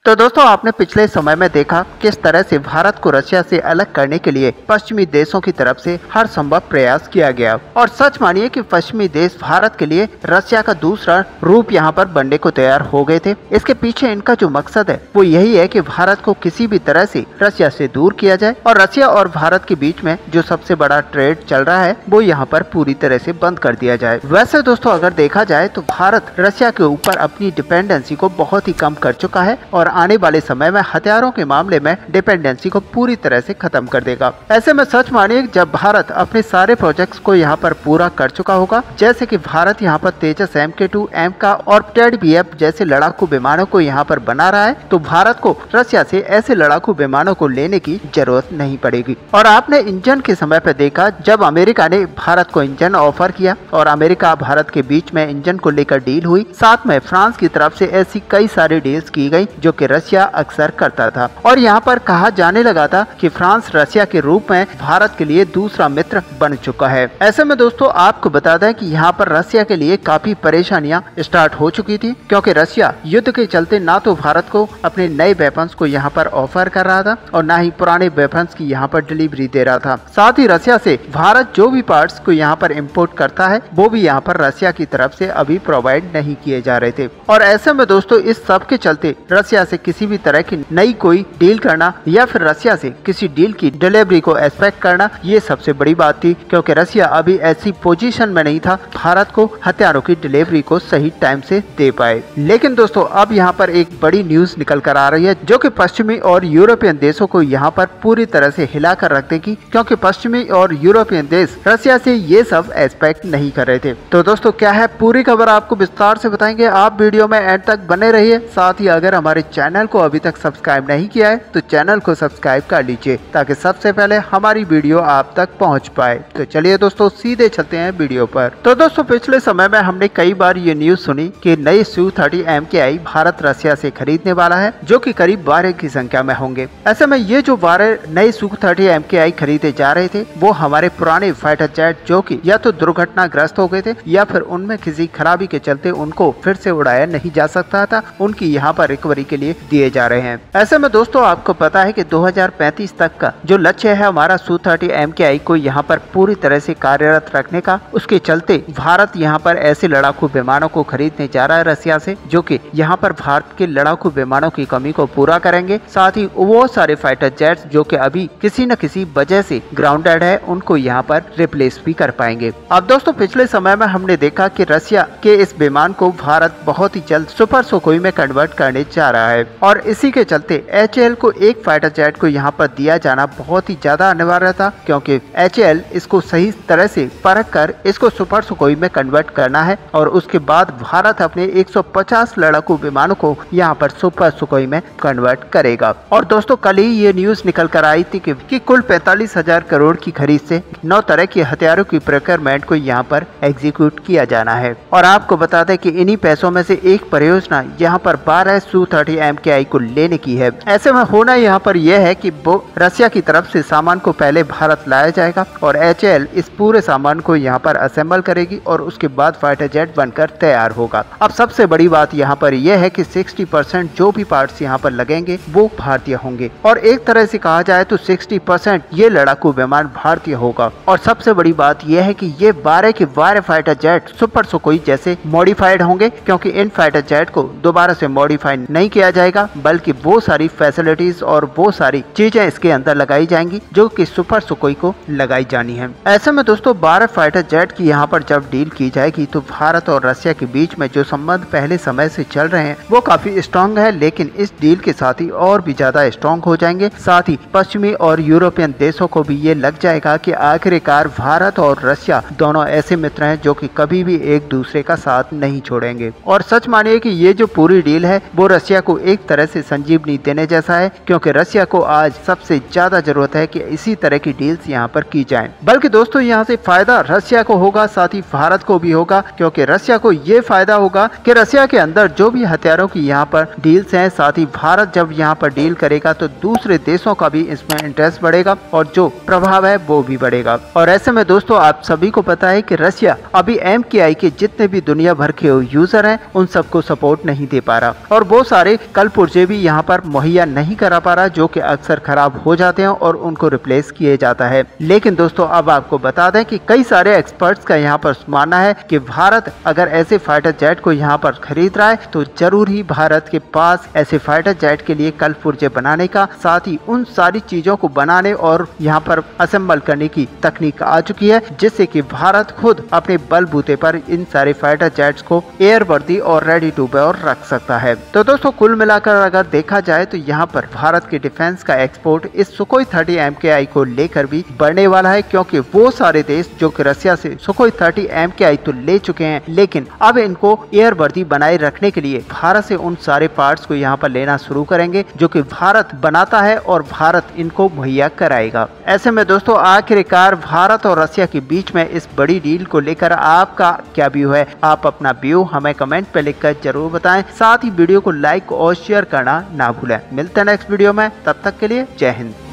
तो दोस्तों आपने पिछले समय में देखा किस तरह से भारत को रशिया से अलग करने के लिए पश्चिमी देशों की तरफ से हर संभव प्रयास किया गया और सच मानिए कि पश्चिमी देश भारत के लिए रशिया का दूसरा रूप यहाँ पर बनने को तैयार हो गए थे। इसके पीछे इनका जो मकसद है वो यही है कि भारत को किसी भी तरह से रशिया से दूर किया जाए और रशिया और भारत के बीच में जो सबसे बड़ा ट्रेड चल रहा है वो यहाँ पर पूरी तरह से बंद कर दिया जाए। वैसे दोस्तों अगर देखा जाए तो भारत रशिया के ऊपर अपनी डिपेंडेंसी को बहुत ही कम कर चुका है और आने वाले समय में हथियारों के मामले में डिपेंडेंसी को पूरी तरह से खत्म कर देगा। ऐसे में सच मानिए जब भारत अपने सारे प्रोजेक्ट्स को यहाँ पर पूरा कर चुका होगा, जैसे कि भारत यहाँ पर तेजस MK2 M का और TED-BF जैसे लड़ाकू विमानों को यहाँ पर बना रहा है, तो भारत को रशिया से ऐसे लड़ाकू विमानों को लेने की जरूरत नहीं पड़ेगी। और आपने इंजन के समय पर देखा जब अमेरिका ने भारत को इंजन ऑफर किया और अमेरिका भारत के बीच में इंजन को लेकर डील हुई, साथ में फ्रांस की तरफ से ऐसी कई सारी डील्स की गई जो कि रशिया अक्सर करता था और यहाँ पर कहा जाने लगा था कि फ्रांस रशिया के रूप में भारत के लिए दूसरा मित्र बन चुका है। ऐसे में दोस्तों आपको बता दें कि यहाँ पर रशिया के लिए काफी परेशानियां स्टार्ट हो चुकी थी, क्योंकि रशिया युद्ध के चलते ना तो भारत को अपने नए वेपन्स को यहाँ पर ऑफर कर रहा था और ना ही पुराने वेपन्स की यहाँ पर डिलीवरी दे रहा था। साथ ही रशिया से भारत जो भी पार्ट्स को यहाँ पर इम्पोर्ट करता है वो भी यहाँ पर रशिया की तरफ से अभी प्रोवाइड नहीं किए जा रहे थे। और ऐसे में दोस्तों इस सब के चलते रशिया से किसी भी तरह की नई कोई डील करना या फिर रशिया से किसी डील की डिलीवरी को एक्सपेक्ट करना ये सबसे बड़ी बात थी, क्योंकि रशिया अभी ऐसी पोजीशन में नहीं था भारत को हथियारों की डिलीवरी को सही टाइम से दे पाए। लेकिन दोस्तों अब यहाँ पर एक बड़ी न्यूज निकल कर आ रही है जो कि पश्चिमी और यूरोपियन देशों को यहाँ पर पूरी तरह से हिला कर रख देगी, क्योंकि पश्चिमी और यूरोपियन देश रशिया से ये सब एक्सपेक्ट नहीं कर रहे थे। तो दोस्तों क्या है पूरी खबर आपको विस्तार से बताएंगे, आप वीडियो में एंड तक बने रहिए। साथ ही अगर हमारे चैनल को अभी तक सब्सक्राइब नहीं किया है तो चैनल को सब्सक्राइब कर लीजिए ताकि सबसे पहले हमारी वीडियो आप तक पहुंच पाए। तो चलिए दोस्तों सीधे चलते हैं वीडियो पर। तो दोस्तों पिछले समय में हमने कई बार ये न्यूज सुनी कि नए Su-30 MKI भारत रशिया से खरीदने वाला है जो कि करीब 12 की संख्या में होंगे। ऐसे में ये जो 12 नए Su-30 MKI खरीदे जा रहे थे वो हमारे पुराने फाइटर जेट जो कि या तो दुर्घटनाग्रस्त हो गए थे या फिर उनमें किसी खराबी के चलते उनको फिर से उड़ाया नहीं जा सकता था, उनकी यहाँ पर रिकवरी के लिए दिए जा रहे हैं। ऐसे में दोस्तों आपको पता है कि 2035 तक का जो लक्ष्य है हमारा Su-30 MKI को यहाँ पर पूरी तरह से कार्यरत रखने का, उसके चलते भारत यहाँ पर ऐसे लड़ाकू विमानों को खरीदने जा रहा है रशिया से जो कि यहाँ पर भारत के लड़ाकू विमानों की कमी को पूरा करेंगे। साथ ही वो सारे फाइटर जेट्स जो कि अभी किसी न किसी वजह से ग्राउंडेड है उनको यहाँ पर रिप्लेस भी कर पाएंगे। अब दोस्तों पिछले समय में हमने देखा कि रशिया के इस विमान को भारत बहुत ही जल्द सुपर सुखोई में कन्वर्ट करने जा रहा है और इसी के चलते HAL को एक फाइटर जेट को यहाँ पर दिया जाना बहुत ही ज्यादा अनिवार्य था, क्योंकि HAL इसको सही तरह से परख कर इसको सुपर सुखोई में कन्वर्ट करना है और उसके बाद भारत अपने 150 लड़ाकू विमानों को यहाँ पर सुपर सुखोई में कन्वर्ट करेगा। और दोस्तों कल ही ये न्यूज निकल कर आई थी कि कुल 45,000 करोड़ की खरीद से 9 तरह के हथियारों की प्रोक्योरमेंट को यहाँ पर एग्जीक्यूट किया जाना है। और आपको बता दें कि इन्हीं पैसों में से एक परियोजना यहाँ पर 12 Su-30 MKI को लेने की है। ऐसे में होना यहाँ पर यह है कि वो रशिया की तरफ से सामान को पहले भारत लाया जाएगा और HAL इस पूरे सामान को यहाँ पर असेंबल करेगी और उसके बाद फाइटर जेट बनकर तैयार होगा। अब सबसे बड़ी बात यहाँ पर यह है कि 60% जो भी पार्ट्स यहाँ पर लगेंगे वो भारतीय होंगे और एक तरह से कहा जाए तो 60% ये लड़ाकू विमान भारतीय होगा। और सबसे बड़ी बात यह है कि ये 12 के 12 फाइटर जेट सुपर सुखोई जैसे मॉडिफाइड होंगे, क्योंकि इन फाइटर जेट को दोबारा से मॉडिफाई नहीं किया जाएगा बल्कि वो सारी फैसिलिटीज और वो सारी चीजें इसके अंदर लगाई जाएंगी जो कि सुपर सुखोई को लगाई जानी है। ऐसे में दोस्तों 12 फाइटर जेट की यहाँ पर जब डील की जाएगी तो भारत और रशिया के बीच में जो संबंध पहले समय से चल रहे हैं वो काफी स्ट्रॉन्ग है, लेकिन इस डील के साथ ही और भी ज्यादा स्ट्रॉन्ग हो जाएंगे। साथ ही पश्चिमी और यूरोपियन देशों को भी ये लग जाएगा कि आखिरकार भारत और रशिया दोनों ऐसे मित्र हैं जो कि कभी भी एक दूसरे का साथ नहीं छोड़ेंगे। और सच मानिए कि ये जो पूरी डील है वो रशिया को एक तरह से संजीवनी देने जैसा है, क्योंकि रशिया को आज सबसे ज्यादा जरूरत है कि इसी तरह की डील्स यहाँ पर की जाएं। बल्कि दोस्तों यहाँ से फायदा रशिया को होगा, साथ ही भारत को भी होगा, क्योंकि रशिया को ये फायदा होगा कि रशिया के अंदर जो भी हथियारों की यहाँ पर डील्स हैं, साथ ही भारत जब यहाँ पर डील करेगा तो दूसरे देशों का भी इसमें इंटरेस्ट बढ़ेगा और जो प्रभाव है वो भी बढ़ेगा। और ऐसे में दोस्तों आप सभी को पता है कि रशिया अभी MKI के जितने भी दुनिया भर के यूजर हैं उन सबको सपोर्ट नहीं दे पा रहा और वो सारे कल पुर्जे भी यहाँ पर मुहैया नहीं करा पा रहा, जो कि अक्सर खराब हो जाते हैं और उनको रिप्लेस किए जाता है। लेकिन दोस्तों अब आपको बता दें कि कई सारे एक्सपर्ट्स का यहाँ पर मानना है कि भारत अगर ऐसे फाइटर जेट को यहाँ पर खरीद रहा है तो जरूर ही भारत के पास ऐसे फाइटर जेट के लिए कल पुर्जे बनाने का, साथ ही उन सारी चीजों को बनाने और यहाँ पर असेंबल करने की तकनीक आ चुकी है, जिससे कि भारत खुद अपने बलबूते पर इन सारे फाइटर जेट्स को एयरवर्दी और रेडी टू बोर रख सकता है। तो दोस्तों कुल मिलाकर अगर देखा जाए तो यहाँ पर भारत के डिफेंस का एक्सपोर्ट इस सुखोई 30 MKI को लेकर भी बढ़ने वाला है, क्योंकि वो सारे देश जो कि रशिया से सुखोई 30 MKI तो ले चुके हैं, लेकिन अब इनको एयरवर्दी बनाए रखने के लिए भारत से उन सारे पार्ट्स को यहाँ पर लेना शुरू करेंगे जो कि भारत बनाता है और भारत इनको मुहैया कराएगा। ऐसे में दोस्तों आखिरकार भारत और रशिया के बीच में इस बड़ी डील को लेकर आपका क्या व्यू है? आप अपना व्यू हमें कमेंट पे लिखकर जरूर बताएं। साथ ही वीडियो को लाइक और शेयर करना ना भूलें। मिलते हैं नेक्स्ट वीडियो में, तब तक के लिए जय हिंद।